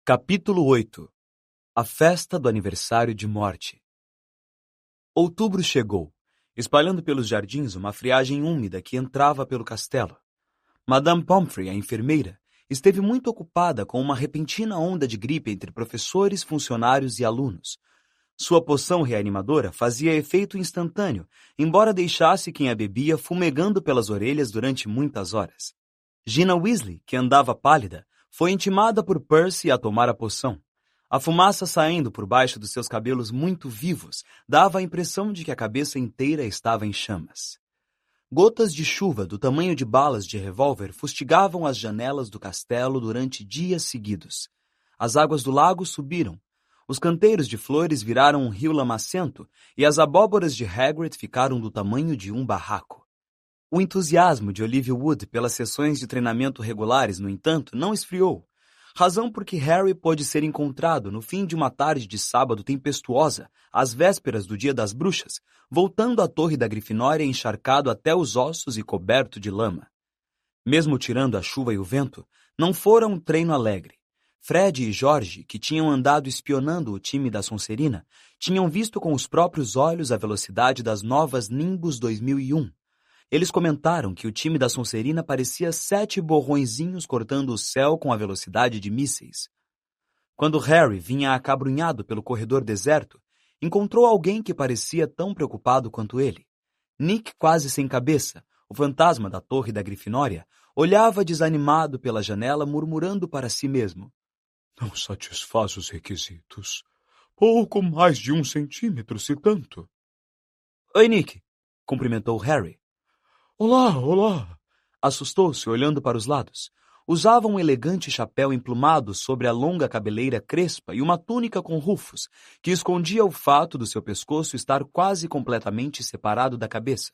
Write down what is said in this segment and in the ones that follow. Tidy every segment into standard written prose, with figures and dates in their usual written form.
Capítulo 8. A festa do aniversário de morte. Outubro chegou, espalhando pelos jardins uma friagem úmida que entrava pelo castelo. Madame Pomfrey, a enfermeira, esteve muito ocupada com uma repentina onda de gripe entre professores, funcionários e alunos. Sua poção reanimadora fazia efeito instantâneo, embora deixasse quem a bebia fumegando pelas orelhas durante muitas horas. Gina Weasley, que andava pálida, foi intimada por Percy a tomar a poção. A fumaça saindo por baixo dos seus cabelos muito vivos dava a impressão de que a cabeça inteira estava em chamas. Gotas de chuva do tamanho de balas de revólver fustigavam as janelas do castelo durante dias seguidos. As águas do lago subiram. Os canteiros de flores viraram um rio lamacento e as abóboras de Hagrid ficaram do tamanho de um barraco. O entusiasmo de Olivia Wood pelas sessões de treinamento regulares, no entanto, não esfriou, razão por que Harry pôde ser encontrado no fim de uma tarde de sábado tempestuosa, às vésperas do Dia das Bruxas, voltando à torre da Grifinória encharcado até os ossos e coberto de lama. Mesmo tirando a chuva e o vento, não fora um treino alegre. Fred e George, que tinham andado espionando o time da Sonserina, tinham visto com os próprios olhos a velocidade das novas Nimbus 2001. Eles comentaram que o time da Sonserina parecia 7 borrõezinhos cortando o céu com a velocidade de mísseis. Quando Harry vinha acabrunhado pelo corredor deserto, encontrou alguém que parecia tão preocupado quanto ele. Nick, quase sem cabeça, o fantasma da torre da Grifinória, olhava desanimado pela janela, murmurando para si mesmo. Não satisfaz os requisitos. Pouco mais de 1 centímetro, se tanto. Oi, Nick, cumprimentou Harry. Olá, olá. Assustou-se, olhando para os lados. Usava um elegante chapéu emplumado sobre a longa cabeleira crespa e uma túnica com rufos, que escondia o fato do seu pescoço estar quase completamente separado da cabeça.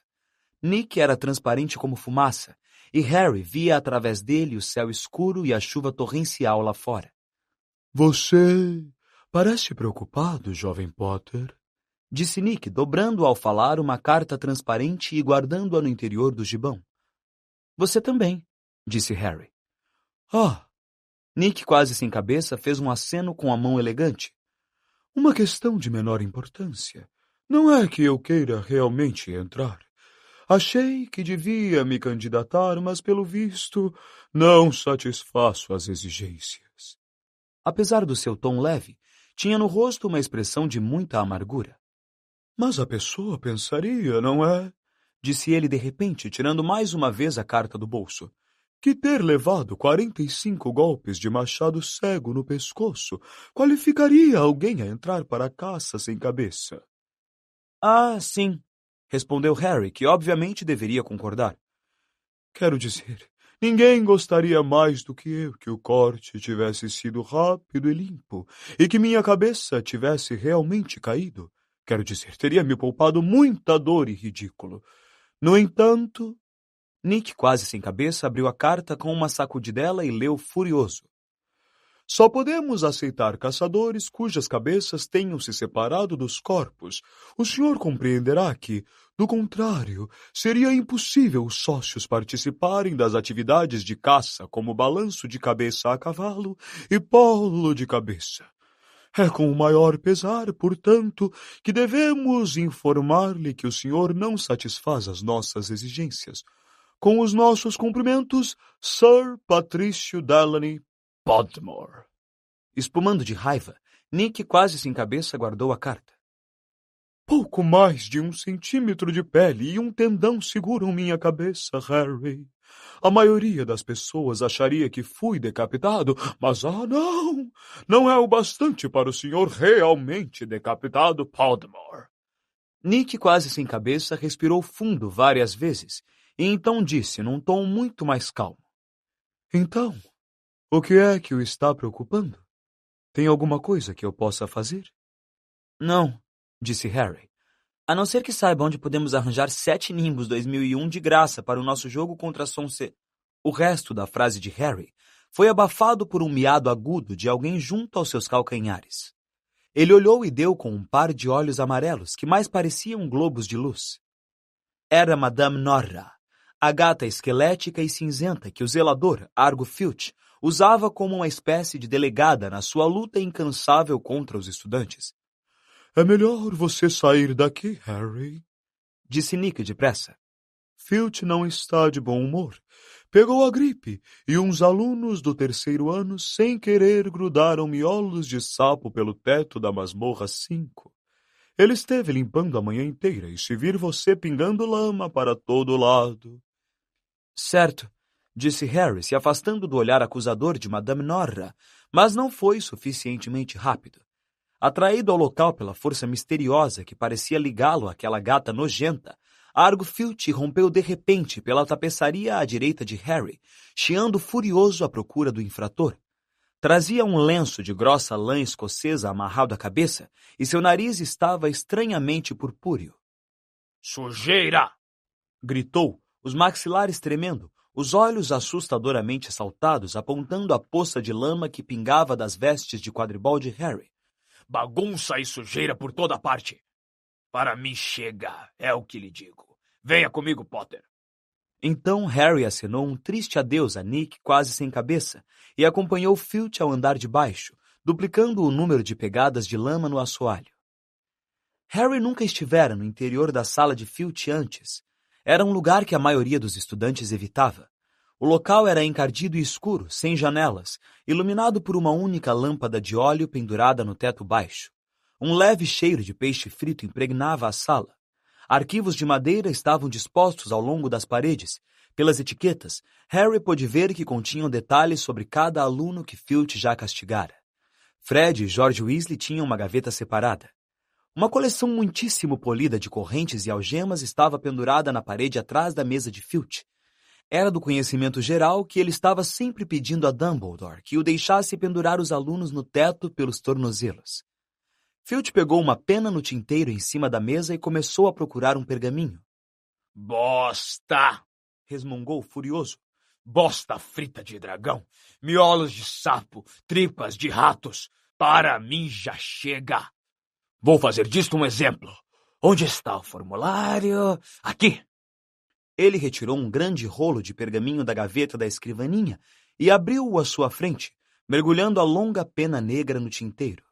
Nick era transparente como fumaça, e Harry via através dele o céu escuro e a chuva torrencial lá fora. Você parece preocupado, jovem Potter, disse Nick, dobrando ao falar uma carta transparente e guardando-a no interior do gibão. Você também, disse Harry. Ah! Nick, quase sem cabeça, fez um aceno com a mão elegante. Uma questão de menor importância. Não é que eu queira realmente entrar. Achei que devia me candidatar, mas, pelo visto, não satisfaço as exigências. Apesar do seu tom leve, tinha no rosto uma expressão de muita amargura. Mas a pessoa pensaria, não é? Disse ele de repente, tirando mais uma vez a carta do bolso. Que ter levado 45 golpes de machado cego no pescoço qualificaria alguém a entrar para a caça sem cabeça. Ah, sim, respondeu Harry, que obviamente deveria concordar. Quero dizer, ninguém gostaria mais do que eu que o corte tivesse sido rápido e limpo e que minha cabeça tivesse realmente caído. Quero dizer, teria me poupado muita dor e ridículo. No entanto... Nick, quase sem cabeça, abriu a carta com uma sacudidela e leu furioso. Só podemos aceitar caçadores cujas cabeças tenham se separado dos corpos. O senhor compreenderá que, do contrário, seria impossível os sócios participarem das atividades de caça como balanço de cabeça a cavalo e polo de cabeça. É com o maior pesar, portanto, que devemos informar-lhe que o senhor não satisfaz as nossas exigências. Com os nossos cumprimentos, Sir Patrício Delaney Podmore. Espumando de raiva, Nick, quase sem cabeça, guardou a carta. Pouco mais de 1 centímetro de pele e um tendão seguram minha cabeça, Harry. A maioria das pessoas acharia que fui decapitado, mas não! Não é o bastante para o senhor realmente decapitado, Podmore. Nick, quase sem cabeça, respirou fundo várias vezes, e então disse, num tom muito mais calmo. Então, o que é que o está preocupando? Tem alguma coisa que eu possa fazer? Não, disse Harry. A não ser que saiba onde podemos arranjar 7 Nimbus 2001 de graça para o nosso jogo contra a Sonserina. O resto da frase de Harry foi abafado por um miado agudo de alguém junto aos seus calcanhares. Ele olhou e deu com um par de olhos amarelos que mais pareciam globos de luz. Era Madame Norra, a gata esquelética e cinzenta que o zelador, Argo Filch, usava como uma espécie de delegada na sua luta incansável contra os estudantes. É melhor você sair daqui, Harry, disse Nick depressa. Filch não está de bom humor. Pegou a gripe e uns alunos do 3º ano, sem querer, grudaram miolos de sapo pelo teto da masmorra 5. Ele esteve limpando a manhã inteira e se vir você pingando lama para todo lado. Certo, disse Harry, se afastando do olhar acusador de Madame Norra, mas não foi suficientemente rápido. Atraído ao local pela força misteriosa que parecia ligá-lo àquela gata nojenta, Argo Filch rompeu de repente pela tapeçaria à direita de Harry, chiando furioso à procura do infrator. Trazia um lenço de grossa lã escocesa amarrado à cabeça e seu nariz estava estranhamente purpúreo. Sujeira! Gritou, os maxilares tremendo, os olhos assustadoramente saltados apontando a poça de lama que pingava das vestes de quadribol de Harry. Bagunça e sujeira por toda parte. Para mim chega, é o que lhe digo. Venha comigo, Potter. Então Harry acenou um triste adeus a Nick quase sem cabeça e acompanhou Filch ao andar de baixo, duplicando o número de pegadas de lama no assoalho. Harry nunca estivera no interior da sala de Filch antes. Era um lugar que a maioria dos estudantes evitava. O local era encardido e escuro, sem janelas, iluminado por uma única lâmpada de óleo pendurada no teto baixo. Um leve cheiro de peixe frito impregnava a sala. Arquivos de madeira estavam dispostos ao longo das paredes. Pelas etiquetas, Harry pôde ver que continham detalhes sobre cada aluno que Filch já castigara. Fred e George Weasley tinham uma gaveta separada. Uma coleção muitíssimo polida de correntes e algemas estava pendurada na parede atrás da mesa de Filch. Era do conhecimento geral que ele estava sempre pedindo a Dumbledore que o deixasse pendurar os alunos no teto pelos tornozelos. Filch pegou uma pena no tinteiro em cima da mesa e começou a procurar um pergaminho. Bosta! Resmungou furioso. Bosta frita de dragão, miolos de sapo, tripas de ratos. Para mim já chega. Vou fazer disto um exemplo. Onde está o formulário? Aqui. Ele retirou um grande rolo de pergaminho da gaveta da escrivaninha e abriu-o à sua frente, mergulhando a longa pena negra no tinteiro.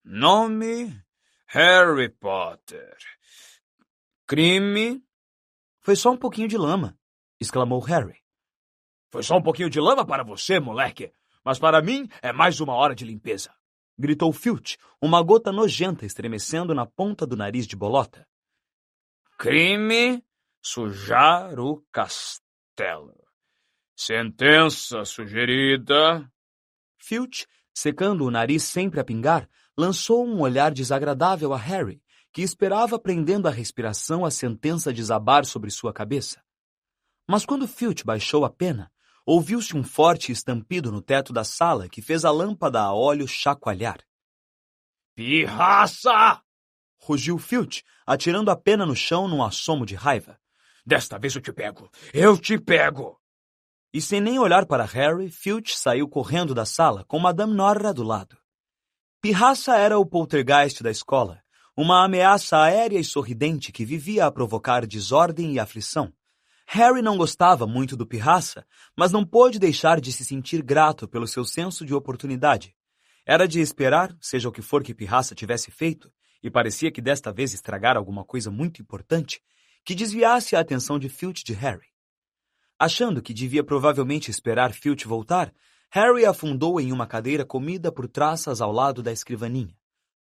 Nome: Harry Potter. Crime: Foi só um pouquinho de lama, exclamou Harry. Foi só um pouquinho de lama para você, moleque, mas para mim é mais uma hora de limpeza, gritou Filch, uma gota nojenta estremecendo na ponta do nariz de bolota. Crime: sujar o castelo. Sentença sugerida. Filch, secando o nariz sempre a pingar, lançou um olhar desagradável a Harry, que esperava prendendo a respiração a sentença desabar sobre sua cabeça. Mas quando Filch baixou a pena, ouviu-se um forte estampido no teto da sala que fez a lâmpada a óleo chacoalhar. Pirraça! Rugiu Filch, atirando a pena no chão num assomo de raiva. Desta vez eu te pego! Eu te pego! E sem nem olhar para Harry, Filch saiu correndo da sala com Madame Norra do lado. Pirraça era o poltergeist da escola, uma ameaça aérea e sorridente que vivia a provocar desordem e aflição. Harry não gostava muito do Pirraça, mas não pôde deixar de se sentir grato pelo seu senso de oportunidade. Era de esperar, seja o que for que Pirraça tivesse feito, e parecia que desta vez estragara alguma coisa muito importante, que desviasse a atenção de Filch de Harry. Achando que devia provavelmente esperar Filch voltar, Harry afundou em uma cadeira comida por traças ao lado da escrivaninha.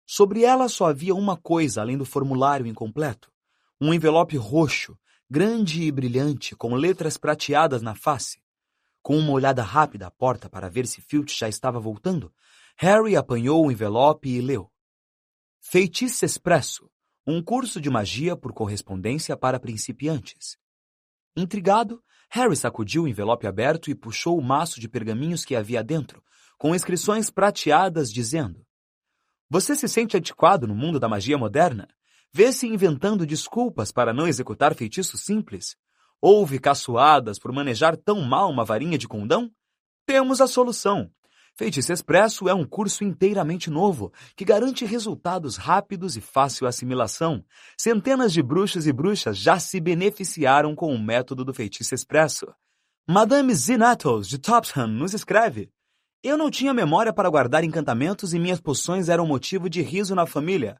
Sobre ela só havia uma coisa além do formulário incompleto. Um envelope roxo, grande e brilhante, com letras prateadas na face. Com uma olhada rápida à porta para ver se Filch já estava voltando, Harry apanhou o envelope e leu. Feitiço Expresso, um curso de magia por correspondência para principiantes. Intrigado, Harry sacudiu o envelope aberto e puxou o maço de pergaminhos que havia dentro, com inscrições prateadas dizendo: Você se sente antiquado no mundo da magia moderna? Vê-se inventando desculpas para não executar feitiços simples? Ouve caçoadas por manejar tão mal uma varinha de condão? Temos a solução. Feitiço Expresso é um curso inteiramente novo, que garante resultados rápidos e fácil assimilação. Centenas de bruxos e bruxas já se beneficiaram com o método do Feitiço Expresso. Madame Zinatos, de Topsham, nos escreve: eu não tinha memória para guardar encantamentos e minhas poções eram motivo de riso na família.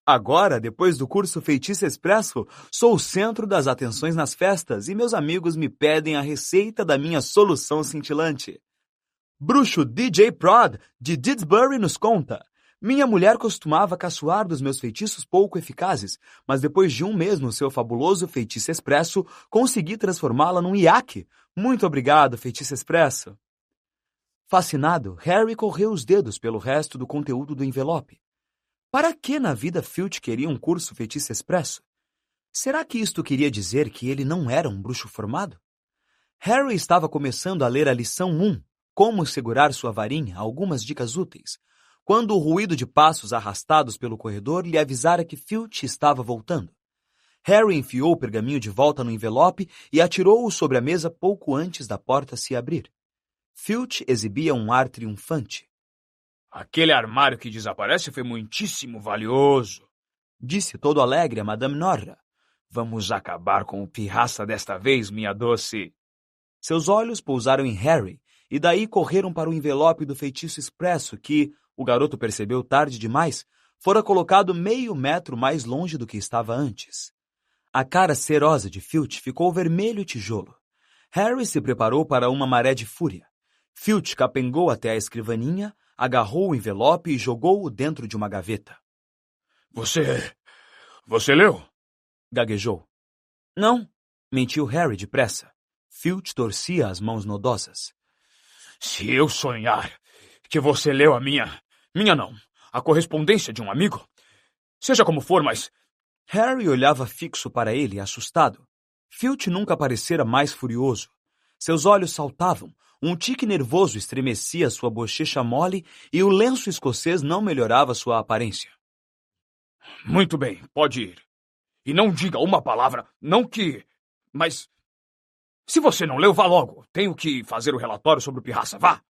Agora, depois do curso Feitiço Expresso, sou o centro das atenções nas festas e meus amigos me pedem a receita da minha solução cintilante. Bruxo DJ Prod, de Didsbury, nos conta: minha mulher costumava caçoar dos meus feitiços pouco eficazes, mas depois de um mês no seu fabuloso Feitiço Expresso, consegui transformá-la num iaque. Muito obrigado, Feitiço Expresso. Fascinado, Harry correu os dedos pelo resto do conteúdo do envelope. Para que na vida Filch queria um curso Feitiço Expresso? Será que isto queria dizer que ele não era um bruxo formado? Harry estava começando a ler a lição 1, Como segurar sua varinha, algumas dicas úteis, quando o ruído de passos arrastados pelo corredor lhe avisara que Filch estava voltando. Harry enfiou o pergaminho de volta no envelope e atirou-o sobre a mesa pouco antes da porta se abrir. Filch exibia um ar triunfante. Aquele armário que desaparece foi muitíssimo valioso, disse todo alegre a Madame Norra. Vamos acabar com o pirraça desta vez, minha doce. Seus olhos pousaram em Harry e daí correram para o envelope do Feitiço Expresso que, o garoto percebeu tarde demais, fora colocado meio metro mais longe do que estava antes. A cara serosa de Filch ficou vermelho tijolo. Harry se preparou para uma maré de fúria. Filch capengou até a escrivaninha, agarrou o envelope e jogou-o dentro de uma gaveta. Você leu? Gaguejou. Não, mentiu Harry depressa. Filch torcia as mãos nodosas. Se eu sonhar que você leu a minha não, a correspondência de um amigo, seja como for, mas... Harry olhava fixo para ele, assustado. Filch nunca parecera mais furioso. Seus olhos saltavam, um tique nervoso estremecia sua bochecha mole e o lenço escocês não melhorava sua aparência. Muito bem, pode ir. E não diga uma palavra, não que... Mas... Se você não leu, vá logo. Tenho que fazer o relatório sobre o pirraça, vá.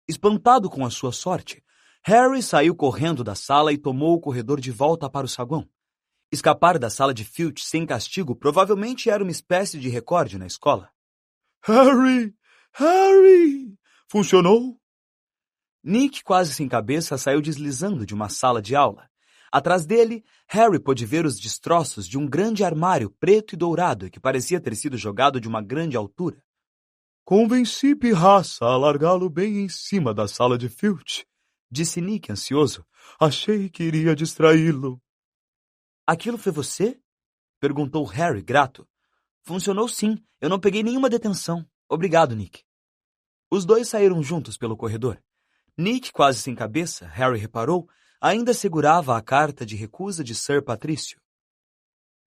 Espantado com a sua sorte, Harry saiu correndo da sala e tomou o corredor de volta para o saguão. Escapar da sala de Filch sem castigo provavelmente era uma espécie de recorde na escola. Harry! Harry! Funcionou? Nick, quase sem cabeça, saiu deslizando de uma sala de aula. Atrás dele, Harry pôde ver os destroços de um grande armário preto e dourado que parecia ter sido jogado de uma grande altura. Convenci Pirraça a largá-lo bem em cima da sala de Filch, disse Nick, ansioso. Achei que iria distraí-lo. Aquilo foi você? Perguntou Harry, grato. Funcionou sim, eu não peguei nenhuma detenção. Obrigado, Nick. Os dois saíram juntos pelo corredor. Nick, quase sem cabeça, Harry reparou, ainda segurava a carta de recusa de Sir Patrício.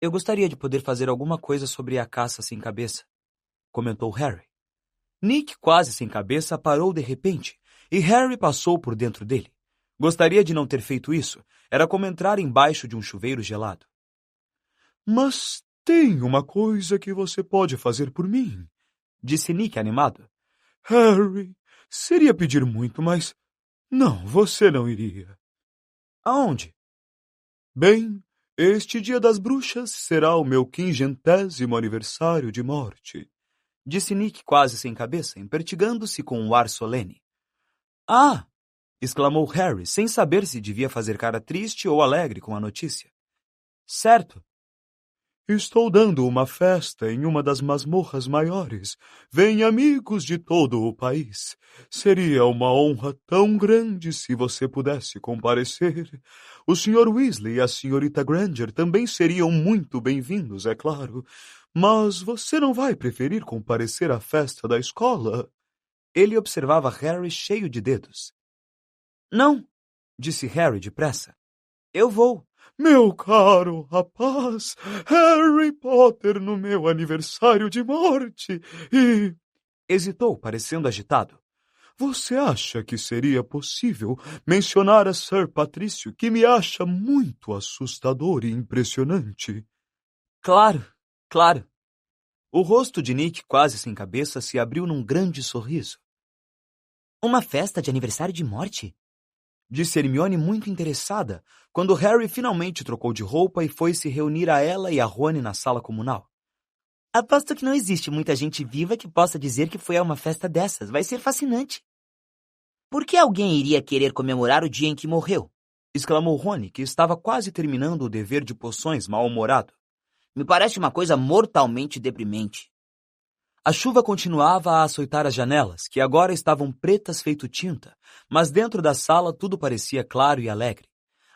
Eu gostaria de poder fazer alguma coisa sobre a caça sem cabeça, comentou Harry. Nick, quase sem cabeça, parou de repente, e Harry passou por dentro dele. Gostaria de não ter feito isso, era como entrar embaixo de um chuveiro gelado. Mas tem uma coisa que você pode fazer por mim, disse Nick animado. Harry, seria pedir muito, mas... Não, você não iria. Aonde? Bem, este Dia das Bruxas será o meu 500º aniversário de morte, disse Nick quase sem cabeça, impertigando-se com um ar solene. Ah! Exclamou Harry, sem saber se devia fazer cara triste ou alegre com a notícia. Certo. Estou dando uma festa em uma das masmorras maiores. Vêm amigos de todo o país. Seria uma honra tão grande se você pudesse comparecer. O Sr. Weasley e a Srta. Granger também seriam muito bem-vindos, é claro. Mas você não vai preferir comparecer à festa da escola? Ele observava Harry cheio de dedos. Não, disse Harry depressa. Eu vou. Meu caro rapaz, Harry Potter no meu aniversário de morte e... Hesitou, parecendo agitado. Você acha que seria possível mencionar a Sir Patrício, que me acha muito assustador e impressionante? Claro, claro. O rosto de Nick, quase sem cabeça, se abriu num grande sorriso. Uma festa de aniversário de morte? Disse Hermione muito interessada, quando Harry finalmente trocou de roupa e foi se reunir a ela e a Rony na sala comunal. Aposto que não existe muita gente viva que possa dizer que foi a uma festa dessas. Vai ser fascinante. Por que alguém iria querer comemorar o dia em que morreu? Exclamou Rony, que estava quase terminando o dever de poções mal-humorado. Me parece uma coisa mortalmente deprimente. A chuva continuava a açoitar as janelas, que agora estavam pretas feito tinta, mas dentro da sala tudo parecia claro e alegre.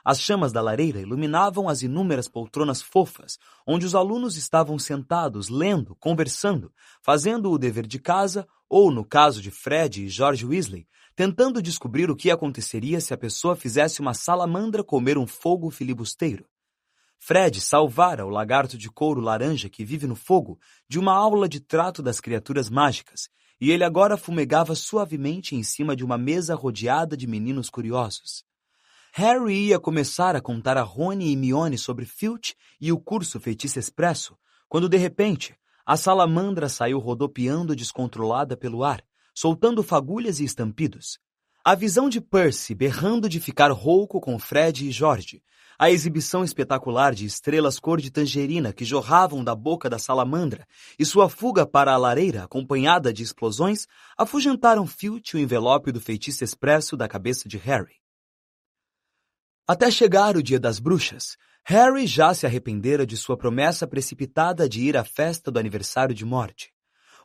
As chamas da lareira iluminavam as inúmeras poltronas fofas, onde os alunos estavam sentados, lendo, conversando, fazendo o dever de casa ou, no caso de Fred e George Weasley, tentando descobrir o que aconteceria se a pessoa fizesse uma salamandra comer um fogo filibusteiro. Fred salvara o lagarto de couro laranja que vive no fogo de uma aula de trato das criaturas mágicas, e ele agora fumegava suavemente em cima de uma mesa rodeada de meninos curiosos. Harry ia começar a contar a Rony e Hermione sobre Filch e o curso Feitiço Expresso, quando de repente a salamandra saiu rodopiando descontrolada pelo ar, soltando fagulhas e estampidos. A visão de Percy berrando de ficar rouco com Fred e George, a exibição espetacular de estrelas cor de tangerina que jorravam da boca da salamandra e sua fuga para a lareira acompanhada de explosões afugentaram Filch o envelope do Feitiço Expresso da cabeça de Harry. Até chegar o dia das bruxas, Harry já se arrependera de sua promessa precipitada de ir à festa do aniversário de morte.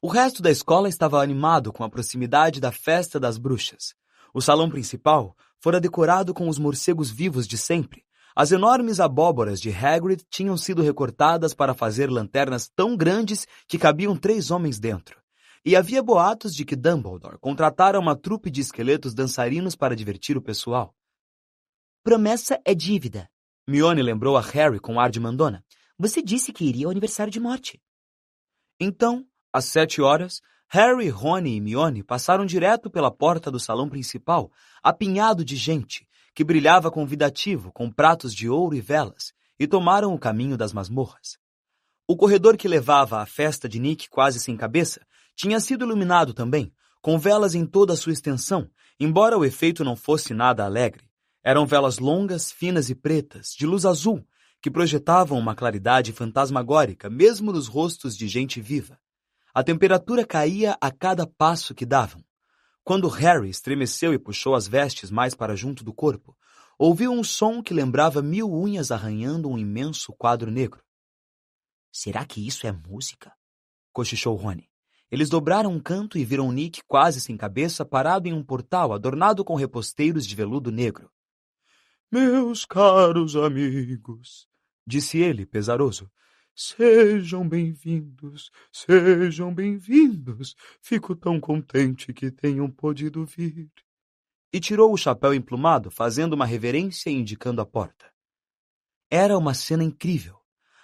O resto da escola estava animado com a proximidade da festa das bruxas. O salão principal fora decorado com os morcegos vivos de sempre. As enormes abóboras de Hagrid tinham sido recortadas para fazer lanternas tão grandes que cabiam 3 homens dentro. E havia boatos de que Dumbledore contratara uma trupe de esqueletos dançarinos para divertir o pessoal. Promessa é dívida. Hermione lembrou a Harry com ar de mandona. Você disse que iria ao aniversário de morte. Então, às 7 horas, Harry, Rony e Hermione passaram direto pela porta do salão principal, apinhado de gente, que brilhava convidativo com pratos de ouro e velas, e tomaram o caminho das masmorras. O corredor que levava à festa de Nick quase sem cabeça tinha sido iluminado também, com velas em toda a sua extensão, embora o efeito não fosse nada alegre. Eram velas longas, finas e pretas, de luz azul, que projetavam uma claridade fantasmagórica mesmo nos rostos de gente viva. A temperatura caía a cada passo que davam. Quando Harry estremeceu e puxou as vestes mais para junto do corpo, ouviu um som que lembrava 1000 unhas arranhando um imenso quadro negro. Será que isso é música? Cochichou Rony. Eles dobraram um canto e viram Nick quase sem cabeça parado em um portal adornado com reposteiros de veludo negro. Meus caros amigos, disse ele, pesaroso, sejam bem-vindos, sejam bem-vindos. Fico tão contente que tenham podido vir. E tirou o chapéu emplumado, fazendo uma reverência e indicando a porta. Era uma cena incrível.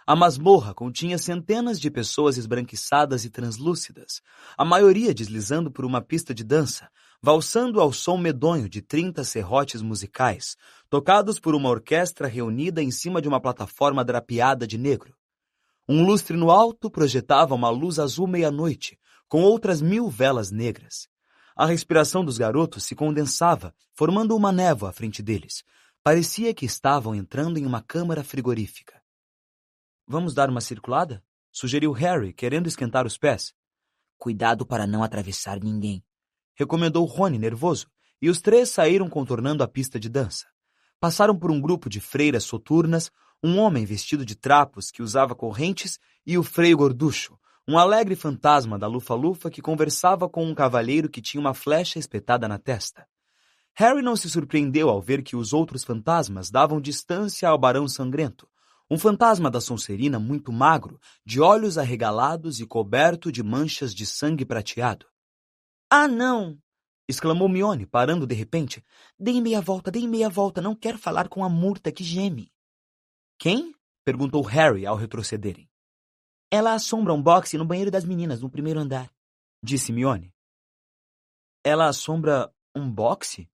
A masmorra continha centenas de pessoas esbranquiçadas e translúcidas, a maioria deslizando por uma pista de dança, valsando ao som medonho de 30 serrotes musicais, tocados por uma orquestra reunida em cima de uma plataforma drapeada de negro. Um lustre no alto projetava uma luz azul meia-noite, com outras 1000 velas negras. A respiração dos garotos se condensava, formando uma névoa à frente deles. Parecia que estavam entrando em uma câmara frigorífica. Vamos dar uma circulada? Sugeriu Harry, querendo esquentar os pés. Cuidado para não atravessar ninguém, recomendou Rony, nervoso, e os 3 saíram contornando a pista de dança. Passaram por um grupo de freiras soturnas, um homem vestido de trapos que usava correntes e o freio gorducho, um alegre fantasma da Lufa-Lufa que conversava com um cavalheiro que tinha uma flecha espetada na testa. Harry não se surpreendeu ao ver que os outros fantasmas davam distância ao Barão Sangrento, um fantasma da Sonserina muito magro, de olhos arregalados e coberto de manchas de sangue prateado. Ah, não! Exclamou Hermione, parando de repente. Deem meia volta, não quero falar com a murta que geme. Quem? Perguntou Harry ao retrocederem. Ela assombra um boxe no banheiro das meninas, no primeiro andar, disse Hermione. Ela assombra um boxe?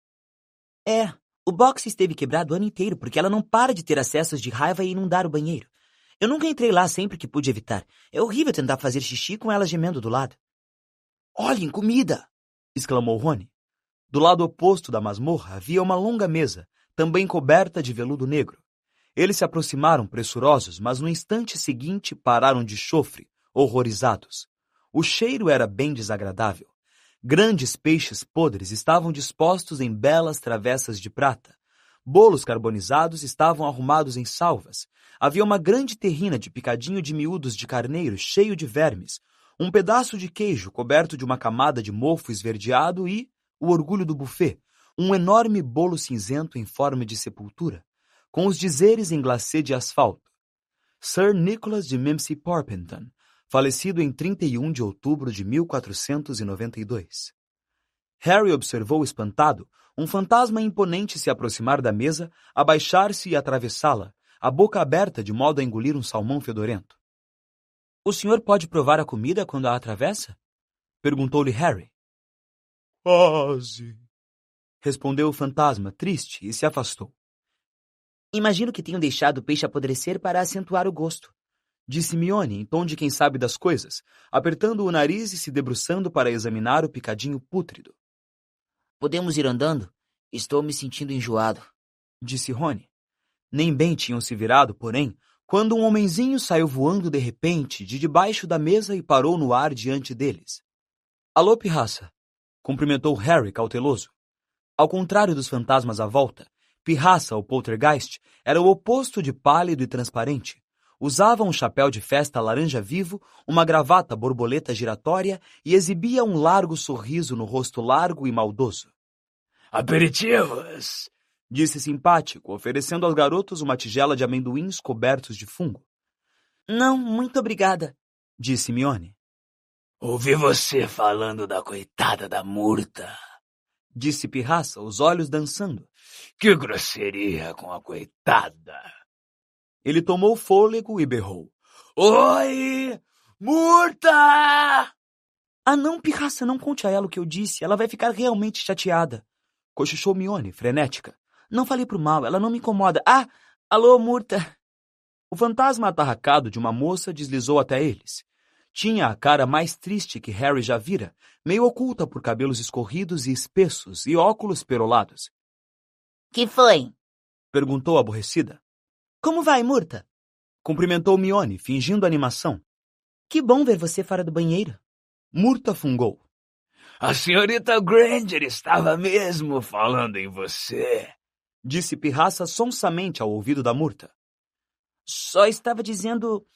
É, o boxe esteve quebrado o ano inteiro porque ela não para de ter acessos de raiva e inundar o banheiro. Eu nunca entrei lá sempre que pude evitar. É horrível tentar fazer xixi com ela gemendo do lado. Olhem, comida! Exclamou Rony. Do lado oposto da masmorra havia uma longa mesa, também coberta de veludo negro. Eles se aproximaram pressurosos, mas no instante seguinte pararam de chofre, horrorizados. O cheiro era bem desagradável. Grandes peixes podres estavam dispostos em belas travessas de prata. Bolos carbonizados estavam arrumados em salvas. Havia uma grande terrina de picadinho de miúdos de carneiro cheio de vermes, um pedaço de queijo coberto de uma camada de mofo esverdeado e, o orgulho do buffet, um enorme bolo cinzento em forma de sepultura, com os dizeres em glacê de asfalto. Sir Nicholas de Mimsy Porpenton, falecido em 31 de outubro de 1492. Harry observou espantado um fantasma imponente se aproximar da mesa, abaixar-se e atravessá-la, a boca aberta de modo a engolir um salmão fedorento. — O senhor pode provar a comida quando a atravessa? Perguntou-lhe Harry. — Quase, respondeu o fantasma, triste, e se afastou. — Imagino que tenham deixado o peixe apodrecer para acentuar o gosto, disse Hermione em tom de quem sabe das coisas, apertando o nariz e se debruçando para examinar o picadinho pútrido. — Podemos ir andando? Estou me sentindo enjoado, disse Rony. Nem bem tinham se virado, porém, quando um homenzinho saiu voando de repente de debaixo da mesa e parou no ar diante deles. — Alô, pirraça! Cumprimentou Harry cauteloso. Ao contrário dos fantasmas à volta, Pirraça, ou Poltergeist, era o oposto de pálido e transparente. Usava um chapéu de festa laranja vivo, uma gravata borboleta giratória e exibia um largo sorriso no rosto largo e maldoso. — Aperitivos! Disse simpático, oferecendo aos garotos uma tigela de amendoins cobertos de fungo. — Não, muito obrigada, disse Hermione. — Ouvi você falando da coitada da Murta, disse Pirraça, os olhos dançando. — Que grosseria com a coitada! Ele tomou fôlego e berrou. — Oi, Murta! — Ah, não, Pirraça, não conte a ela o que eu disse. Ela vai ficar realmente chateada. Cochichou Hermione, frenética. Não falei pro mal, ela não me incomoda. Ah, alô, Murta! O fantasma atarracado de uma moça deslizou até eles. Tinha a cara mais triste que Harry já vira, meio oculta por cabelos escorridos e espessos e óculos perolados. — Que foi? Perguntou aborrecida. — Como vai, Murta? Cumprimentou Hermione, fingindo animação. — Que bom ver você fora do banheiro. Murta fungou. — A senhorita Granger estava mesmo falando em você, disse Pirraça sonsamente ao ouvido da Murta. — Só estava dizendo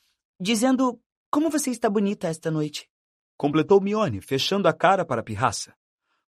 como você está bonita esta noite. Completou Hermione, fechando a cara para Pirraça.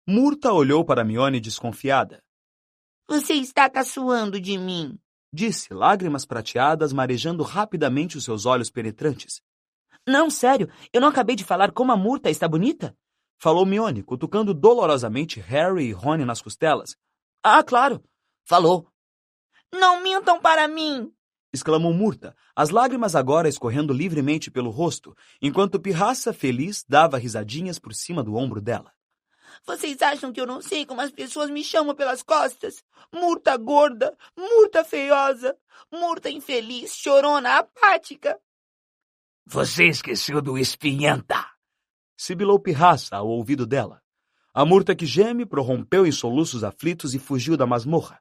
Murta olhou para Hermione desconfiada. — Você está caçoando de mim, disse, lágrimas prateadas marejando rapidamente os seus olhos penetrantes. — Não, sério, eu não acabei de falar como a Murta está bonita? Falou Hermione, cutucando dolorosamente Harry e Rony nas costelas. — Ah, claro, falou. — Não mintam para mim! Exclamou Murta, as lágrimas agora escorrendo livremente pelo rosto, enquanto Pirraça, feliz, dava risadinhas por cima do ombro dela. — Vocês acham que eu não sei como as pessoas me chamam pelas costas? Murta gorda, Murta feiosa, Murta infeliz, chorona, apática. — Você esqueceu do espinhenta! Sibilou Pirraça ao ouvido dela. A Murta que geme prorrompeu em soluços aflitos e fugiu da masmorra.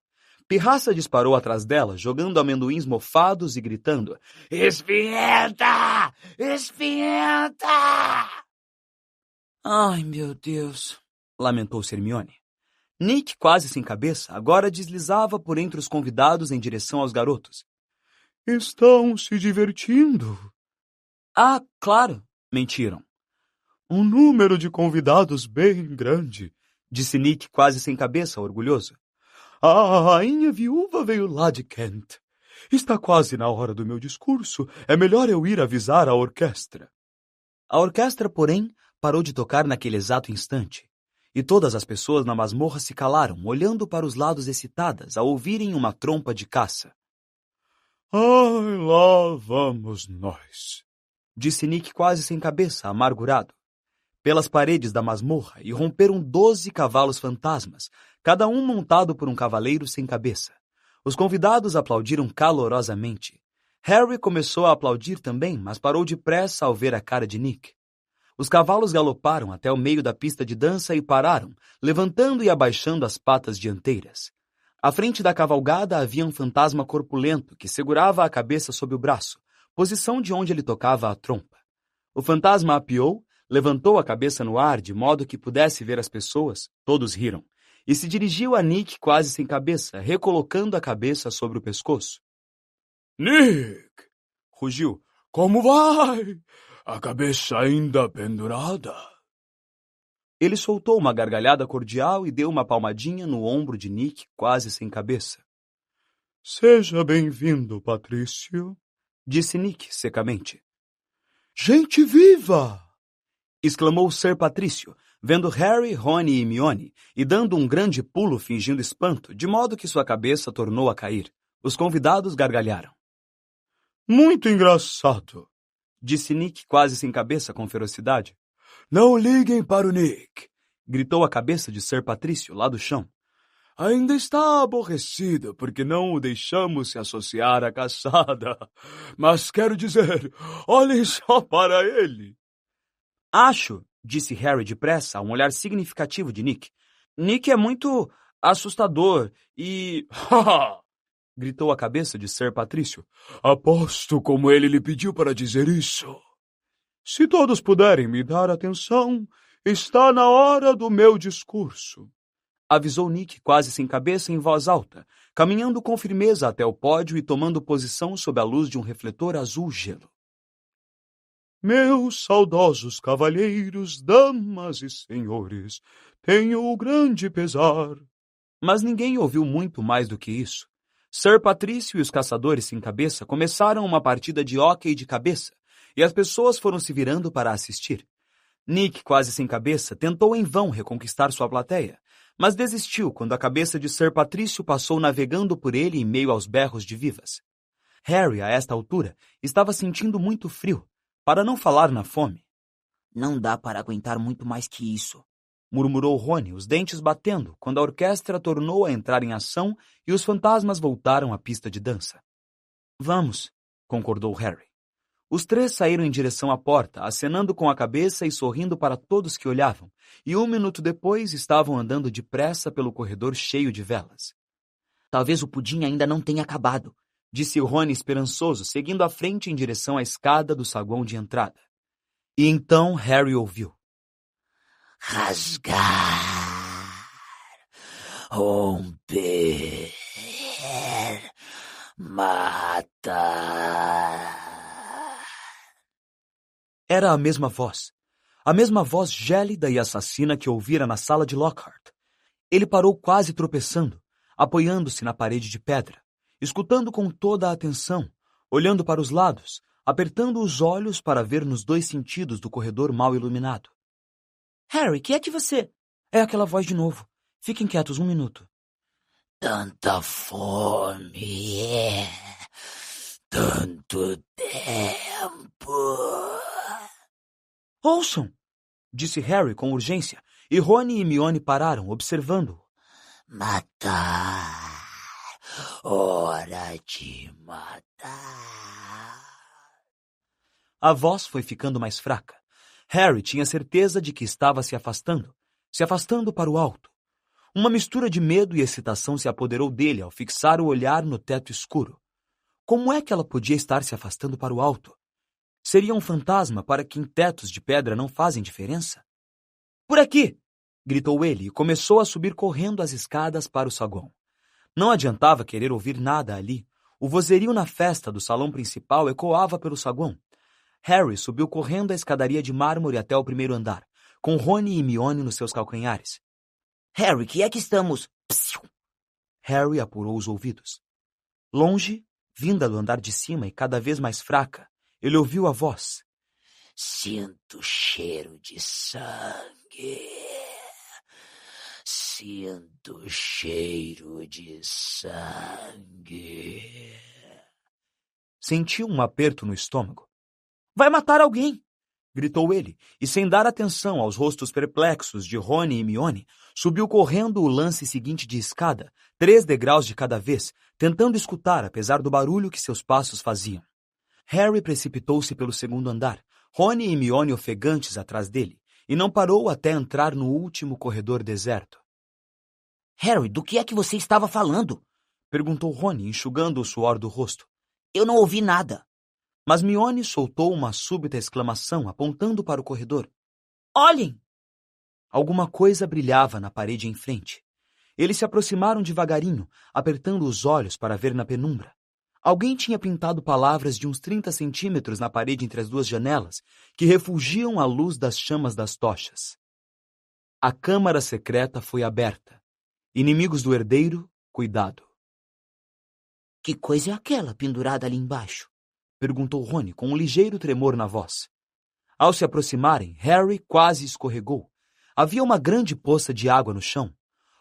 Pirraça disparou atrás dela, jogando amendoins mofados e gritando: — Espinhenta! Espinhenta! Ai, meu Deus! Lamentou-se Hermione. Nick, quase sem cabeça, agora deslizava por entre os convidados em direção aos garotos. — Estão se divertindo? — Ah, claro! Mentiram. — Um número de convidados bem grande, disse Nick, quase sem cabeça, orgulhoso. A rainha viúva veio lá de Kent. Está quase na hora do meu discurso. É melhor eu ir avisar a orquestra. A orquestra, porém, parou de tocar naquele exato instante. E todas as pessoas na masmorra se calaram, olhando para os lados excitadas, ao ouvirem uma trompa de caça. — Ai, lá vamos nós, disse Nick quase sem cabeça, amargurado. Pelas paredes da masmorra irromperam 12 cavalos fantasmas, cada um montado por um cavaleiro sem cabeça. Os convidados aplaudiram calorosamente. Harry começou a aplaudir também, mas parou depressa ao ver a cara de Nick. Os cavalos galoparam até o meio da pista de dança e pararam, levantando e abaixando as patas dianteiras. À frente da cavalgada havia um fantasma corpulento que segurava a cabeça sob o braço, posição de onde ele tocava a trompa. O fantasma apiou, levantou a cabeça no ar de modo que pudesse ver as pessoas, todos riram, e se dirigiu a Nick quase sem cabeça, recolocando a cabeça sobre o pescoço. Nick! Rugiu. Como vai? A cabeça ainda pendurada? Ele soltou uma gargalhada cordial e deu uma palmadinha no ombro de Nick, quase sem cabeça. Seja bem-vindo, Patrício, disse Nick secamente. Gente viva! Exclamou Sir Patrício, vendo Harry, Rony e Hermione, e dando um grande pulo fingindo espanto, de modo que sua cabeça tornou a cair. Os convidados gargalharam. Muito engraçado, disse Nick quase sem cabeça com ferocidade. Não liguem para o Nick, gritou a cabeça de Sir Patrício lá do chão. Ainda está aborrecido porque não o deixamos se associar à caçada. Mas quero dizer, olhem só para ele. Acho, disse Harry depressa, a um olhar significativo de Nick. Nick é muito assustador e... gritou a cabeça de Sir Patrício. Aposto como ele lhe pediu para dizer isso. Se todos puderem me dar atenção, está na hora do meu discurso. Avisou Nick quase sem cabeça em voz alta, caminhando com firmeza até o pódio e tomando posição sob a luz de um refletor azul gelo. Meus saudosos cavalheiros, damas e senhores, tenho o grande pesar. Mas ninguém ouviu muito mais do que isso. Sir Patrício e os caçadores sem cabeça começaram uma partida de hóquei de cabeça, e as pessoas foram se virando para assistir. Nick, quase sem cabeça, tentou em vão reconquistar sua plateia, mas desistiu quando a cabeça de Sir Patrício passou navegando por ele em meio aos berros de vivas. Harry, a esta altura, estava sentindo muito frio, para não falar na fome. Não dá para aguentar muito mais que isso, murmurou Rony, os dentes batendo, quando a orquestra tornou a entrar em ação e os fantasmas voltaram à pista de dança. Vamos, concordou Harry. Os três saíram em direção à porta, acenando com a cabeça e sorrindo para todos que olhavam, e 1 minuto depois estavam andando depressa pelo corredor cheio de velas. Talvez o pudim ainda não tenha acabado, disse Rony esperançoso, seguindo à frente em direção à escada do saguão de entrada. E então Harry ouviu. Rasgar, romper, matar. Era a mesma voz gélida e assassina que ouvira na sala de Lockhart. Ele parou quase tropeçando, apoiando-se na parede de pedra, escutando com toda a atenção, olhando para os lados, apertando os olhos para ver nos 2 sentidos do corredor mal iluminado. Harry, que é que você... É aquela voz de novo. Fiquem quietos 1 minuto. Tanta fome, tanto tempo. Ouçam, disse Harry com urgência, e Rony e Hermione pararam, observando-o. Matar, hora de matar. A voz foi ficando mais fraca. Harry tinha certeza de que estava se afastando para o alto. Uma mistura de medo e excitação se apoderou dele ao fixar o olhar no teto escuro. Como é que ela podia estar se afastando para o alto? Seria um fantasma para quem tetos de pedra não fazem diferença? Por aqui! Gritou ele e começou a subir correndo as escadas para o saguão. Não adiantava querer ouvir nada ali. O vozerio na festa do salão principal ecoava pelo saguão. Harry subiu correndo a escadaria de mármore até o 1º andar, com Rony e Hermione nos seus calcanhares. Harry, que é que estamos... Harry apurou os ouvidos. Longe, vinda do andar de cima e cada vez mais fraca, ele ouviu a voz. Sinto cheiro de sangue. Sinto cheiro de sangue. Sentiu um aperto no estômago. Vai matar alguém! Gritou ele, e sem dar atenção aos rostos perplexos de Rony e Hermione, subiu correndo o lance seguinte de escada, 3 degraus de cada vez, tentando escutar apesar do barulho que seus passos faziam. Harry precipitou-se pelo 2º andar, Rony e Hermione ofegantes atrás dele, e não parou até entrar no último corredor deserto. Harry, do que é que você estava falando? Perguntou Rony, enxugando o suor do rosto. Eu não ouvi nada. Mas Mione soltou uma súbita exclamação, apontando para o corredor. Olhem! Alguma coisa brilhava na parede em frente. Eles se aproximaram devagarinho, apertando os olhos para ver na penumbra. Alguém tinha pintado palavras de uns 30 centímetros na parede entre as duas janelas, que refugiam a luz das chamas das tochas. A câmara secreta foi aberta. Inimigos do herdeiro, cuidado. Que coisa é aquela pendurada ali embaixo? Perguntou Rony com um ligeiro tremor na voz. Ao se aproximarem, Harry quase escorregou. Havia uma grande poça de água no chão.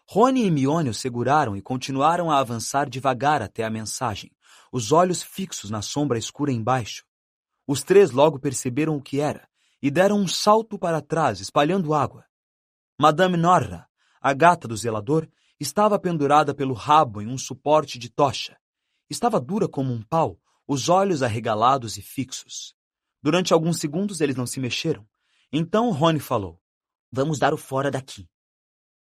Rony e Mione o seguraram e continuaram a avançar devagar até a mensagem, os olhos fixos na sombra escura embaixo. Os três logo perceberam o que era e deram um salto para trás, espalhando água. Madame Norra, a gata do zelador, estava pendurada pelo rabo em um suporte de tocha. Estava dura como um pau, os olhos arregalados e fixos. Durante alguns segundos eles não se mexeram. Então Rony falou. Vamos dar o fora daqui.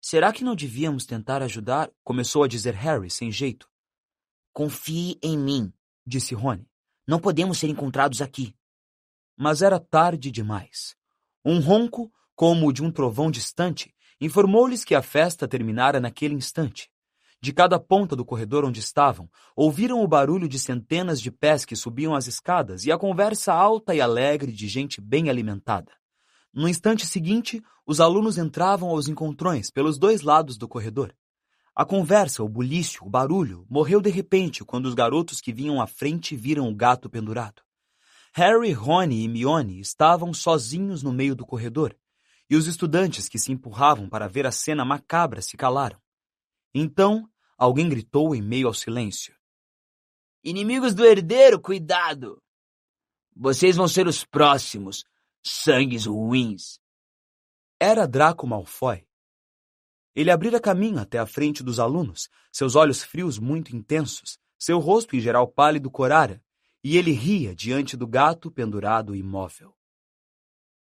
Será que não devíamos tentar ajudar? Começou a dizer Harry, sem jeito. Confie em mim, disse Rony. Não podemos ser encontrados aqui. Mas era tarde demais. Um ronco, como o de um trovão distante, informou-lhes que a festa terminara naquele instante. De cada ponta do corredor onde estavam, ouviram o barulho de centenas de pés que subiam as escadas e a conversa alta e alegre de gente bem alimentada. No instante seguinte, os alunos entravam aos encontrões pelos dois lados do corredor. A conversa, o bulício, o barulho, morreu de repente quando os garotos que vinham à frente viram o gato pendurado. Harry, Rony e Mione estavam sozinhos no meio do corredor, e os estudantes que se empurravam para ver a cena macabra se calaram. Então, alguém gritou em meio ao silêncio. Inimigos do herdeiro, cuidado! Vocês vão ser os próximos, sangues ruins. Era Draco Malfoy. Ele abrira caminho até a frente dos alunos, seus olhos frios muito intensos, seu rosto em geral pálido corara, e ele ria diante do gato pendurado imóvel.